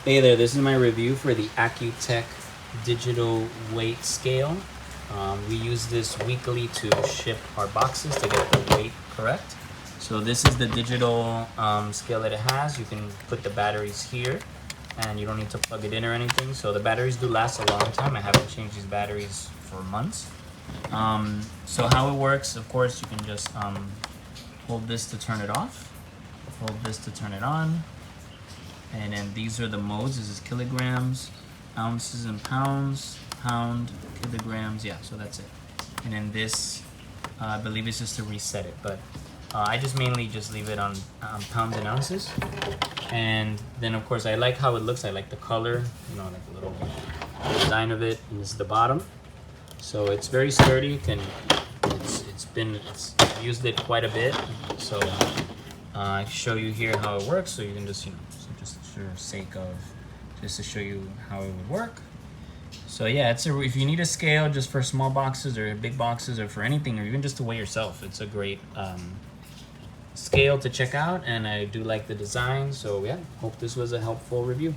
Hey there, this is my review for the Accuteck digital weight scale. We use this weekly to ship our boxes to get the weight correct. So this is the digital scale that it has. You can put the batteries here and you don't need to plug it in or anything. So the batteries do last a long time. I haven't changed these batteries for months. So how it works, of course, you can just hold this to turn it off, hold this to turn it on. And then these are the modes. This is kilograms, ounces and pounds, pound, kilograms. Yeah, so that's it. And then this, I believe it's just to reset it. But I just mainly just leave it on pounds and ounces. And then of course I like how it looks. I like the color, you know, like the little design of it. And this is the bottom. So it's very sturdy. It's used it quite a bit. So I show you here how it works. So you can just, you know, just for sake of just to show you how it would work. So yeah, if you need a scale just for small boxes or big boxes or for anything, or even just to weigh yourself, it's a great scale to check out, and I do like the design. So yeah, hope this was a helpful review.